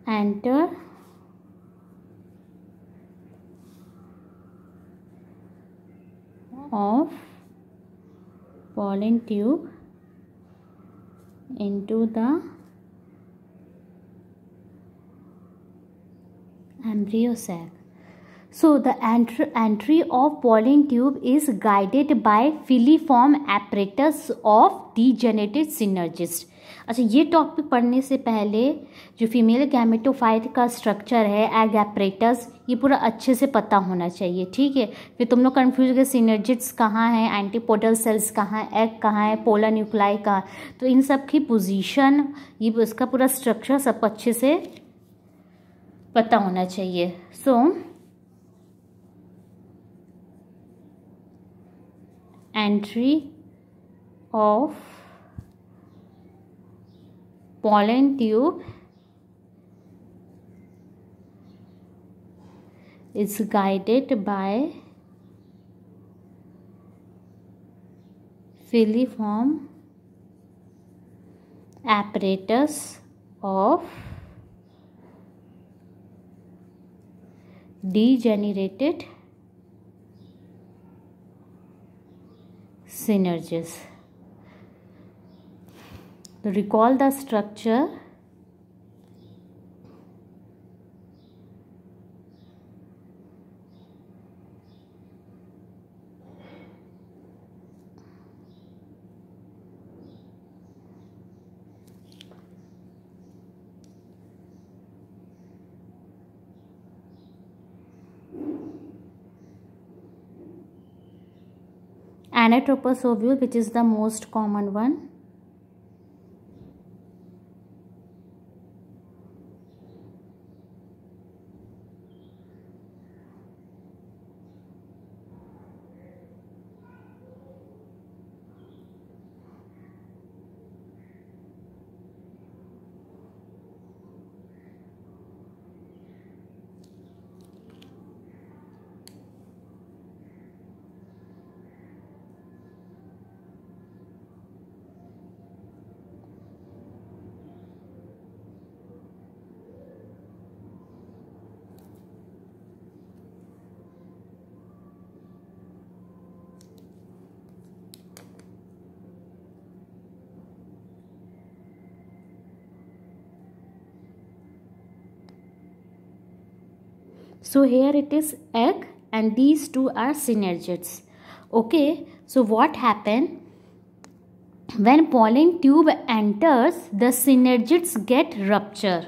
enter of pollen tube into the embryo sac. So the entry of pollen tube is guided by filiform apparatus of degenerated synergist. अच्छा, ये topic पढ़ने से पहले जो female gametophyte का structure है, egg apparatus, ये पूरा अच्छे से पता होना चाहिए, ठीक है। फिर तुम लोग कन्फ्यूज हो गए सिनर्जिट्स कहाँ हैं, एंटीपोडल सेल्स कहाँ है, एग कहाँ है, पोलर न्यूक्लाई कहाँ, तो इन सब की पोजीशन, ये इसका पूरा स्ट्रक्चर सब अच्छे से पता होना चाहिए। सो entry of pollen tube is guided by filiform apparatus of degenerated synergists. To recall the structure, Anatropous ovule, which is the most common one. So here it is egg and these two are synergids. Okay, so what happened? When pollen tube enters, the synergids get rupture.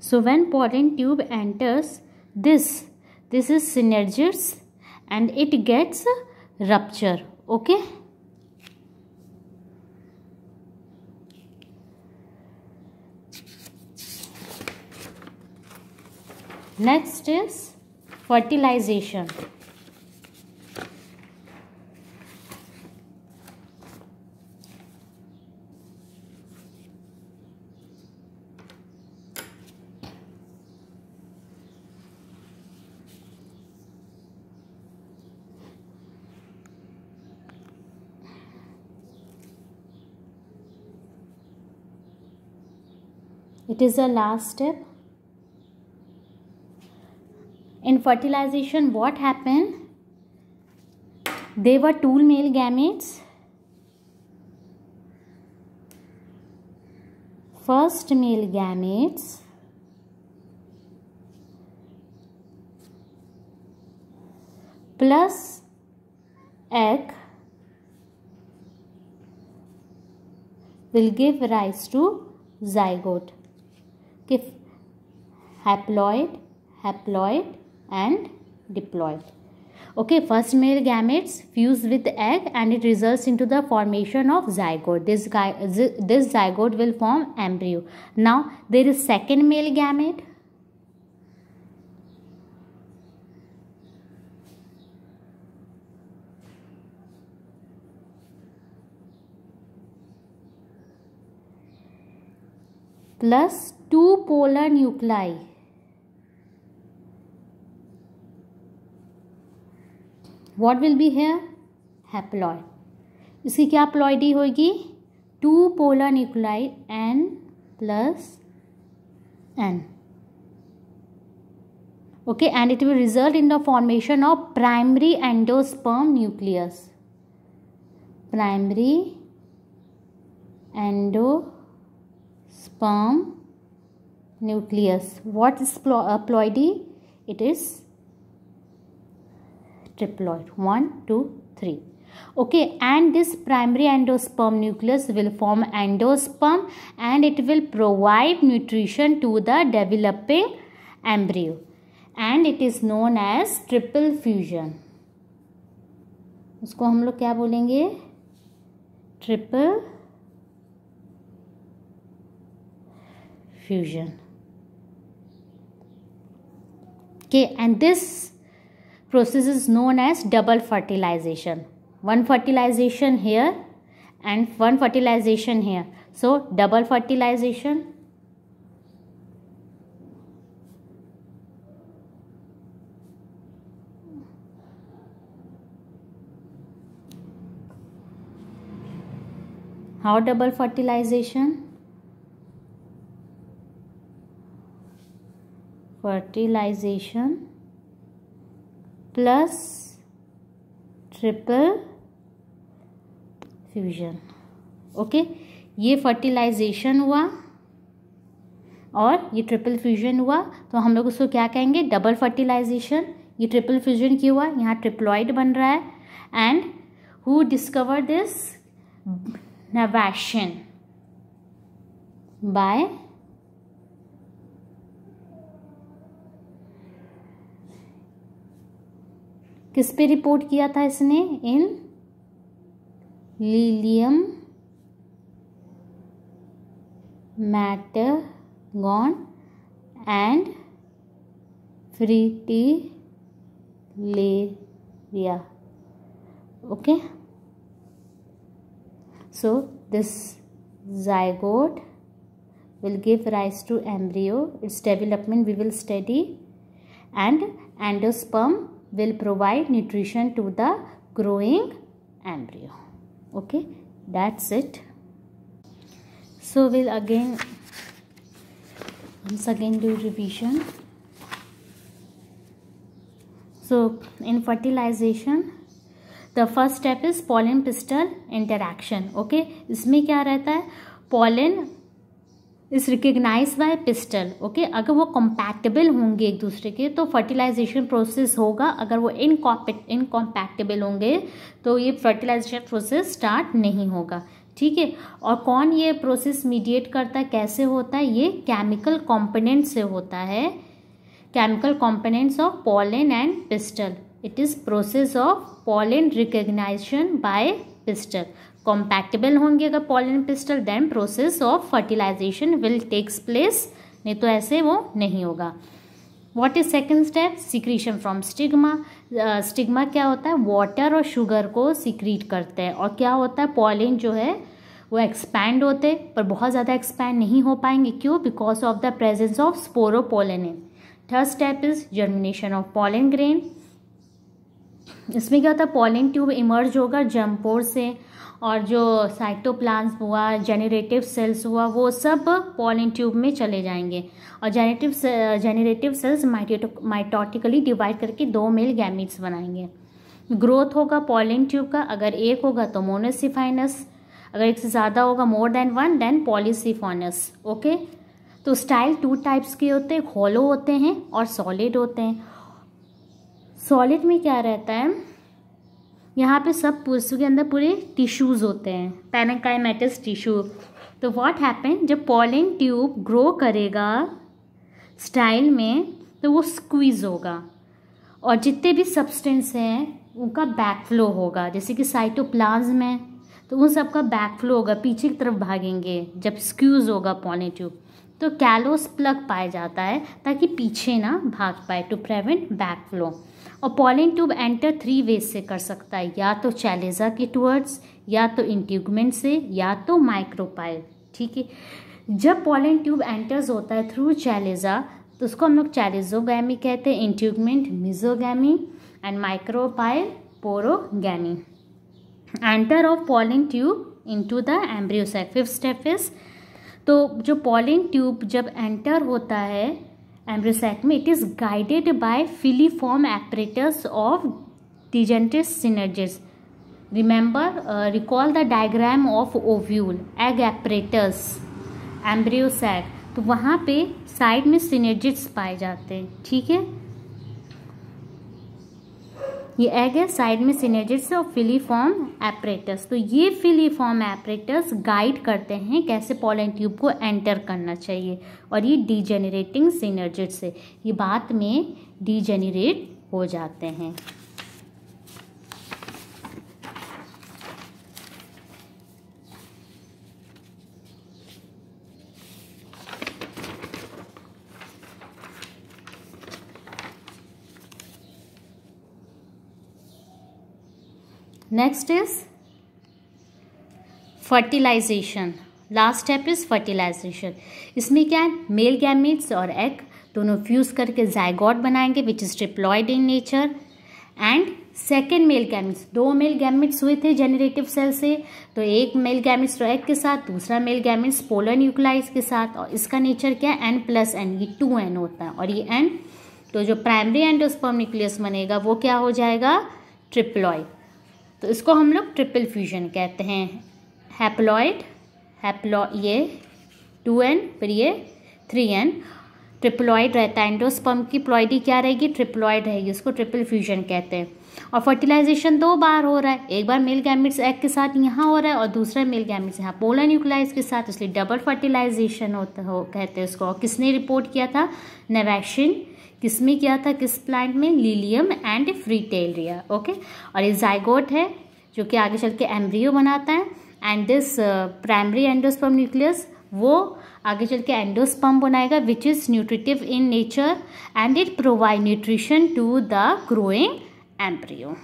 So when pollen tube enters, this is synergids and it gets rupture. Okay. Next is fertilization. It is the last step. In fertilization, what happened? They were two male gametes. First male gametes plus egg will give rise to zygote. Haploid, haploid and diploid. Okay, first male gametes fuse with egg and it results into the formation of zygote. This zygote will form embryo. Now there is second male gamete. plus 2 polar nuclei. What will be here? Haploid. इसकी क्या ploidy होगी? 2 polar nuclei N plus N. Okay, and it will result in the formation of primary endosperm nucleus. Primary endosperm nucleus. What is ploidy? It is triploid. 1, 2, 3. Okay, and this primary endosperm nucleus will form endosperm and it will provide nutrition to the developing embryo, and it is known as triple fusion. उसको हम लोग क्या बोलेंगे? Triple fusion. Okay, and this process is known as double fertilization. One fertilization here and one fertilization here. So double fertilization. How double fertilization? Fertilization plus triple fusion. Okay, ये fertilisation हुआ और ये triple fusion हुआ, तो हम लोग उसको क्या कहेंगे? Double fertilization. ये ट्रिपल फ्यूजन क्यों हुआ? यहाँ ट्रिप्लॉइड बन रहा है. And who discover this? Nawaschin by किस पे रिपोर्ट किया था इसने? In Lilium martagon and Fritillaria. Okay, so this zygote will give rise to embryo. Its development we will study, and endosperm will provide nutrition to the growing embryo. Okay, that's it. So we'll once again do revision. So in fertilization, the first step is pollen pistil interaction. Okay, इसमें क्या रहता है? pollen is recognized by pistil. Okay, अगर वो compatible होंगे एक दूसरे के तो fertilization process होगा. अगर वो incompatible होंगे तो ये fertilization process start नहीं होगा. ठीक है, और कौन ये प्रोसेस मीडिएट करता है, कैसे होता है? ये केमिकल कंपोनेंट से होता है. Chemical components of pollen and pistil. It is process of pollen recognition by pistil. Compatible होंगे अगर pollen pistil, then process of fertilization will takes place. नहीं तो ऐसे वो नहीं होगा. What is second step? Secretion from stigma. Stigma क्या होता है? वाटर और शुगर को सीक्रीट करते हैं. और क्या होता है? pollen जो है वो एक्सपैंड होते पर बहुत ज़्यादा एक्सपैंड नहीं हो पाएंगे. क्यों? Because of the presence of sporopollenin. Third step is germination of pollen grain. इसमें क्या होता है? पॉलन ट्यूब इमर्ज होगा जर्मपोर से, और जो साइटोप्लाज्म हुआ, जेनरेटिव सेल्स हुआ, वो सब पॉलन ट्यूब में चले जाएंगे. और जेनरेटिव सेल्स माइटोटिकली डिवाइड करके 2 मेल गैमीट्स बनाएंगे. ग्रोथ होगा पॉलन ट्यूब का. अगर एक होगा तो मोनोसिफाइनस, अगर एक से ज़्यादा होगा मोर देन 1 देन पॉलीसिफोनस. ओके, तो स्टाइल 2 टाइप्स के होते हैं, हॉलो होते हैं और सॉलिड होते हैं. सॉलिड में क्या रहता है? यहाँ पे सब उसके अंदर पूरे टिश्यूज़ होते हैं, पैरेन्काइमेटस टिश्यू. तो व्हाट हैपन, जब पॉलन ट्यूब ग्रो करेगा स्टाइल में तो वो स्क्वीज़ होगा और जितने भी सब्सटेंस हैं उनका बैकफ्लो होगा. जैसे कि साइटोप्लाज्म है तो उन सब का बैकफ्लो होगा, पीछे की तरफ भागेंगे जब स्क्यूज़ होगा पॉलन ट्यूब. तो कैलोस प्लग पाया जाता है ताकि पीछे ना भाग पाए, टू प्रिवेंट बैकफ्लो. और पॉलन ट्यूब एंटर 3 वेज से कर सकता है, या तो चैलेजा के टूवर्ड्स, या तो इंट्यूगमेंट से, या तो माइक्रोपाइल. ठीक है, जब पॉलन ट्यूब एंटर्स होता है थ्रू चैलिजा तो उसको हम लोग चैलिजोगैमी कहते हैं, integument mesogamy and micropyle porogamy. Enter of pollen tube into the embryo sac. Fifth step is, तो जो पॉलन ट्यूब जब एंटर होता है एम्ब्रियो सैक में, it is guided by filiform apparatus of degenerate synergids. Remember, recall the diagram of ovule, egg apparatus, embryo sac. तो वहाँ पे side में सिनर्जिट्स पाए जाते हैं. ठीक है, ये एग है, साइड में सिनर्जिट्स और फिलीफॉर्म एपरेटस. तो ये फिलीफॉर्म एपरेटस गाइड करते हैं कैसे पॉलन ट्यूब को एंटर करना चाहिए. और ये डीजेनरेटिंग सिनर्जिट्स से ये बाद में डीजेनरेट हो जाते हैं. Next is fertilisation. Last step is fertilisation. इसमें क्या है, मेल गैमेट्स और एग दोनों फ्यूज करके जाइगोट बनाएंगे which is triploid in nature. And second male gametes, 2 male gametes हुए थे जेनरेटिव सेल से, तो एक मेल गैमेट्स तो एग के साथ, दूसरा मेल गैमेट्स पोलर न्यूक्लियस के साथ. और इसका नेचर क्या है, N+N, ये 2N होता है. और ये N, तो जो प्राइमरी एंडोस्पर्म न्यूक्लियस बनेगा वो क्या हो जाएगा, ट्रिप्लॉइड. तो इसको हम लोग ट्रिपल फ्यूजन कहते हैं. हैप्लॉइड, ये 2N, फिर ये 3N, ट्रिप्लॉइड रहता है. एंडोस्पर्म की प्लॉइडी क्या रहेगी, ट्रिप्लॉइड रहेगी. इसको ट्रिपल फ्यूजन कहते हैं. और फर्टिलाइजेशन 2 बार हो रहा है, एक बार मेल गैमेट्स एग के साथ यहाँ हो रहा है और दूसरा मेल गैमेट्स यहाँ पोलर न्यूक्लियस के साथ, इसलिए डबल फर्टिलाइजेशन कहते हैं इसको. और किसने रिपोर्ट किया था, नेवेशिन. किसमें किया था, किस प्लांट में, लिलियम एंड फ्रीटेलिया. ओके, और ये जाइगोट है जो कि आगे चल के एम्ब्रियो बनाता है. And this primary endosperm nucleus वो आगे चल के एंडोस्पर्म बनाएगा which is nutritive in nature and it provide nutrition to the growing embryo.